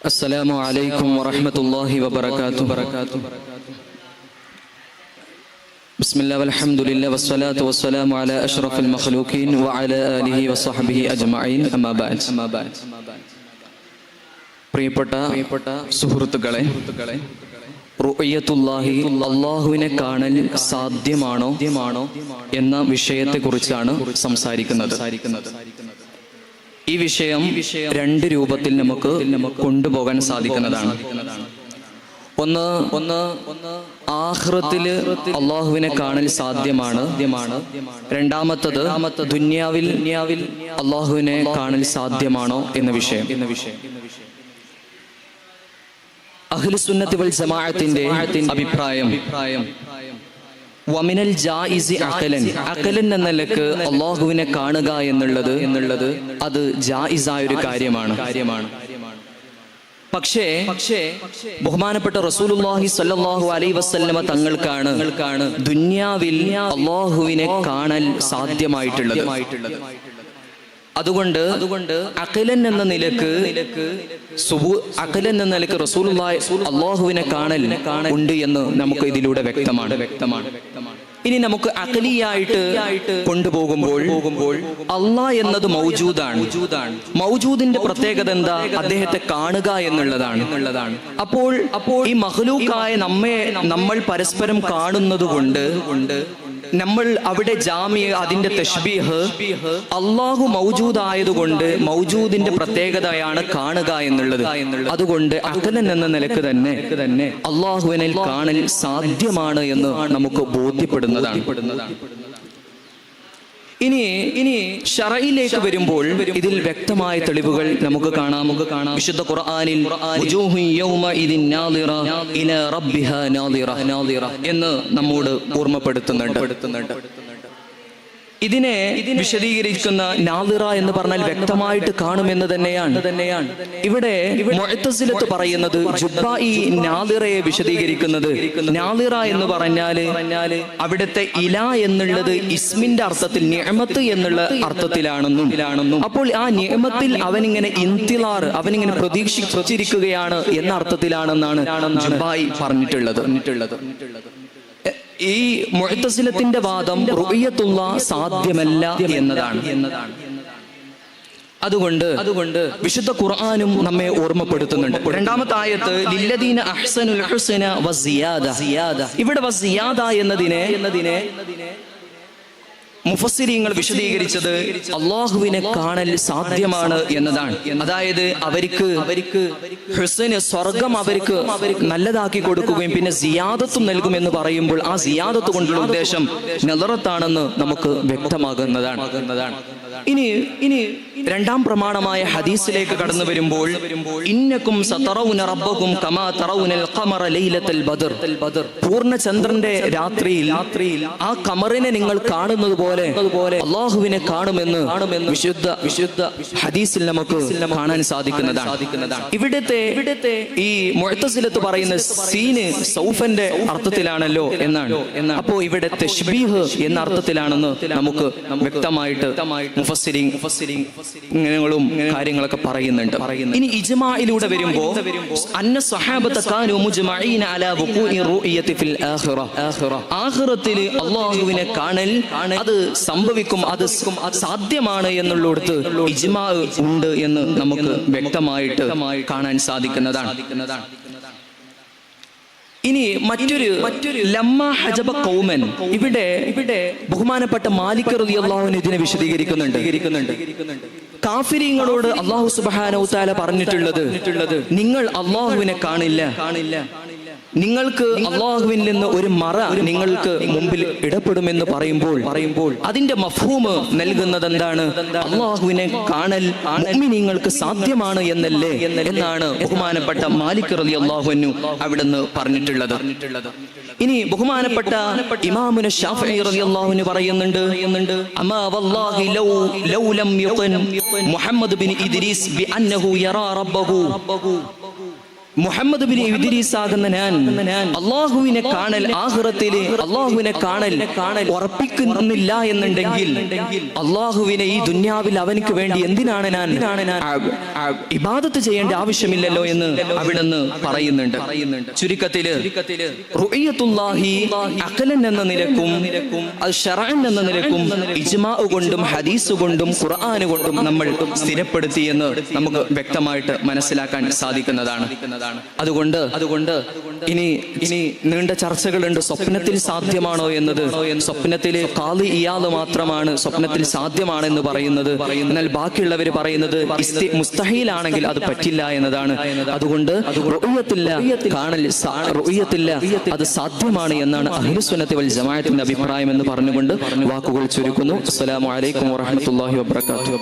السلام عليكم ورحمة الله وبركاته. بسم الله والحمد لله والصلاة والسلام على أشرف المخلوقين وعلى آله وصحبه أجمعين. أما بعد. പ്രിയപ്പെട്ട സുഹൃത്തുക്കളെ, റുഅയത്തുല്ലാഹി, അല്ലാഹുവിനെ കാണൽ സാധ്യമാണോ എന്ന വിഷയത്തെക്കുറിച്ചാണ് സംസാരിക്കുന്നത്. ഈ വിഷയം രണ്ട് രൂപത്തിൽ നമുക്ക് കൊണ്ടുപോകാൻ സാധിക്കുന്നതാണ്. ഒന്ന് ആഖിറത്തില് അള്ളാഹുവിനെ കാണൽ സാധ്യമാണ്. രണ്ടാമത്തത് ദുനിയാവിൽ അള്ളാഹുവിനെ കാണൽ സാധ്യമാണോ എന്ന വിഷയം. അഹ്ലുസുന്നത്തി വൽ ജമാഅത്തിന്റെ അഭിപ്രായം വമിനൽ ജായിസി അഖലൻ എന്ന നിലക്ക് അള്ളാഹുവിനെ കാണുക എന്നുള്ളത് അത് ജായിസായ ഒരു കാര്യമാണ്. പക്ഷേ ബഹുമാനപ്പെട്ട റസൂലുള്ളാഹി സ്വല്ലല്ലാഹു അലൈഹി വസല്ലമ തങ്ങൾക്കാണ് ദുനിയാവിൽ അള്ളാഹുവിനെ കാണൽ സാധ്യമായിട്ടുള്ളത്. അതുകൊണ്ട് അഖലൻ എന്ന നിലക്ക് റസൂലുള്ളാഹി അല്ലാഹുവിനെ കാണൽ ഉണ്ട് എന്ന് നമുക്ക് ഇതിലൂടെ വ്യക്തമാണ്. ഇനി നമുക്ക് അഖലിയായിട്ട് കൊണ്ടുപോകുമ്പോൾ അല്ലാഹ് എന്നത് മൗജൂദാണ്. മൗജൂദിന്റെ പ്രത്യേകത എന്താ? അദ്ദേഹത്തെ കാണുക എന്നുള്ളതാണ്. അപ്പോൾ ഈ മഖ്ലൂഖായ നമ്മൾ പരസ്പരം കാണുന്നത് കൊണ്ട് നമ്മൾ അവിടെ അതിന്റെ തശ്ബീഹ് അള്ളാഹു മൗജൂദായതുകൊണ്ട് മൗജൂദിന്റെ പ്രത്യേകതയാണ് കാണുക എന്നുള്ളത്. അതുകൊണ്ട് അഖലൻ എന്ന നിലക്ക് തന്നെ അള്ളാഹുവിനെ കാണൽ സാധ്യമാണ് എന്ന് നമുക്ക് ബോധ്യപ്പെടുന്നതാണ്. ഇനി ശറഇലേക്ക് വരുമ്പോൾ ഇതിൽ വ്യക്തമായ തെളിവുകൾ നമുക്ക് കാണാം. വിശുദ്ധ ഖുർആനിൽ വുജൂഹു യൗമഇദിൻ നാദിറ ഇലാ റബ്ബിഹാ നാദിറ എന്ന് നമ്മോട് ഓർമ്മപ്പെടുത്തുന്നുണ്ട്. ഇതിനെ വിശദീകരിക്കുന്ന നാദിറ എന്ന് പറഞ്ഞാൽ വ്യക്തമായിട്ട് കാണുമെന്ന് തന്നെയാണ്. ഇവിടെ മുഅ്തസിലത്ത് പറയുന്നത് ജുബ്ബായി നാദിറയെ വിശദീകരിക്കുന്നത് നാദിറ എന്ന് പറഞ്ഞാല് അവിടുത്തെ ഇല എന്നുള്ളത് ഇസ്മിന്റെ അർത്ഥത്തിൽ നിഅമത്ത് എന്നുള്ള അർത്ഥത്തിലാണെന്നും അപ്പോൾ ആ നിഅമത്തിൽ അവനിങ്ങനെ ഇന്തിലാർ അവനിങ്ങനെ പ്രതീക്ഷിച്ചിരിക്കുകയാണ് എന്ന അർത്ഥത്തിലാണെന്നാണ് ജുബ്ബായി പറഞ്ഞിട്ടുള്ളത്. ഈ മുഅ്തസിലത്തിന്റെ വാദം റുഅയത്തുല്ലാഹ് സാധ്യമല്ല എന്നതാണ്. അതുകൊണ്ട് വിശുദ്ധ ഖുർആനും നമ്മെ ഓർമ്മപ്പെടുത്തുന്നുണ്ട്. രണ്ടാമത്തെ ആയത്ത് ലില്ലദീന അഹ്സനുൽ ഹുസ്ന വസിയാദ. ഇവിടെ വസിയാദ എന്നതിനെ മുഫസ്സിരീങ്ങൾ വിശദീകരിച്ചത് അള്ളാഹുവിനെ കാണൽ സാധ്യമാണ് എന്നതാണ്. അതായത് അവർക്ക് ഹുസ്ന് സ്വർഗം അവർക്ക് നല്ലതാക്കി കൊടുക്കുകയും പിന്നെ സിയാദത്തും നൽകുമെന്ന് പറയുമ്പോൾ ആ സിയാദത്ത് കൊണ്ടുള്ള ഉദ്ദേശം നദറത്താണെന്ന് നമുക്ക് വ്യക്തമാകുന്നതാണ്. ഇനി രണ്ടാം പ്രമാണമായ ഹദീസിലേക്ക് കടന്നു വരുമ്പോൾ ഇന്നകും സതറൗന റബ്ബകും കമാ തറൗനൽ ഖമറ ലൈലത്തുൽ ബദർ. പൂർണ്ണചന്ദ്രന്റെ രാത്രിയിൽ ആ ഖമറിനെ നിങ്ങൾ കാണുന്നത് പോലെ അല്ലാഹുവിനെ കാണുമെന്ന് വിശുദ്ധ ഹദീസിൽ നമുക്ക് കാണാൻ സാധിക്കുന്നതാണ്. ഇവിടത്തെ ഈ മുഅ്തസിലത്ത് പറയുന്ന സീന് സൗഫന്റെ അർത്ഥത്തിലാണല്ലോ എന്നാണ്. അപ്പോ ഇവിടെ തശ്ബീഹ് എന്ന അർത്ഥത്തിലാണെന്ന് നമുക്ക് വ്യക്തമായിട്ട് മുഫസ്സിരീങ്ങളും കാര്യങ്ങളൊക്കെ പറയുന്നുണ്ട്. ഇനി ഇജ്മാഇലൂടെ വരുമ്പോ അന്ന സ്വഹാബത കാനൂ മുജ്മഈന അലാ വുഖൂഇ റുഅയതി ഫിൽ ആഖിറ. ആഖിറത്തിൽ അല്ലാഹുവിനെ കാണൽ അത് സംഭവിക്കും, അത് സാധ്യമാണ് എന്നുള്ളിടത്ത് ഇജ്മാ ഉണ്ട് എന്ന് നമുക്ക് വ്യക്തമായിട്ട് കാണാൻ സാധിക്കുന്നതാണ്. ഇനി മറ്റൊരു ലമ്മ ഹജബ ഖൗമൻ, ഇവിടെ ബഹുമാനപ്പെട്ട മാലിക് റളിയല്ലാഹു അൻഹു ഇതിനെ വിശദീകരിക്കുന്നുണ്ട്. കാഫിരീങ്ങളോട് അല്ലാഹു സുബ്ഹാനഹു വ തആല പറഞ്ഞിട്ടുള്ളത് നിങ്ങൾ അല്ലാഹുവിനെ കാണില്ല, നിങ്ങൾക്ക് അല്ലാഹുവിൽ നിന്ന് ഒരു മറ നിങ്ങൾക്ക് മുമ്പിൽ ഇടപെടുമെന്ന് പറയുമ്പോൾ അതിന്റെ മഫ്ഹൂമ് നൽകുന്നത് എന്താണ്? അല്ലാഹുവിനെ കാണൽ മുഅ്മിനീങ്ങൾക്ക് സാധ്യമാണ് എന്നല്ലേ എന്നാണ് ബഹുമാനപ്പെട്ട മാലിക് റളിയല്ലാഹു അൻഹു അവിടുന്ന് പറഞ്ഞിട്ടുള്ളത്. ഇനി ബഹുമാനപ്പെട്ട ഇമാമുന ശാഫിഈ റളിയല്ലാഹു അൻഹു പറയുന്നുണ്ട് അമാ വല്ലാഹി ലൗ ലം യുഖൻ മുഹമ്മദ് ബിൻ ഇദ്രീസ് ബി അന്നഹു യറാ റബ്ബഹു മുഹമ്മദ് ബിൻ ഇദ്രീസ് ആകുന്ന ഞാൻ അള്ളാഹുവിനെ കാണൽ ആഖിറത്തിലെ അള്ളാഹുവിനെ കാണൽ ഉറപ്പിക്കുന്നില്ല എന്നുണ്ടെങ്കിൽ അള്ളാഹുവിനെ ഈ ദുന്യാവിൽ അവനക്ക് വേണ്ടി എന്തിനാണ് ഞാൻ ഇബാദത്ത് ചെയ്യേണ്ട ആവശ്യമില്ലല്ലോ എന്ന് അവിടുന്ന് പറയുന്നുണ്ട്. ചുരുക്കത്തില് റുഇയത്തുല്ലാഹി അഖലൻ എന്ന നിലക്കും അത് ശറഅൻ എന്ന നിലക്കും ഇജ്മാ കൊണ്ടും ഹദീസ് കൊണ്ടും ഖുർആൻ കൊണ്ടും നമ്മൾ സ്ഥിരപ്പെടുത്തി എന്ന് നമുക്ക് വ്യക്തമായിട്ട് മനസ്സിലാക്കാൻ സാധിക്കുന്നതാണ്. അതുകൊണ്ട് ഇനി നീണ്ട ചർച്ചകളുണ്ട്. സ്വപ്നത്തിൽ സാധ്യമാണോ എന്നത്. സ്വപ്നത്തിൽ ഖാദി ഇയാദ് മാത്രമാണ് സ്വപ്നത്തിൽ സാധ്യമാണെന്ന് പറയുന്നത്. എന്നാൽ ബാക്കിയുള്ളവർ പറയുന്നത് മുസ്തഹീലാണെങ്കിൽ അത് പറ്റില്ല എന്നതാണ്. അതുകൊണ്ട് റുഇയത്തില്ല അത് സാധ്യമാണ് എന്നാണ് അഹ്ലുസുന്നത്തി വൽ ജമാഅത്തിന്റെ അഭിപ്രായം എന്ന് പറഞ്ഞുകൊണ്ട് വാക്കുകൾ ചുരുക്കുന്നു. അസ്സലാമു അലൈക്കും വറഹ്മത്തുള്ളാഹി വബറകാതുഹു.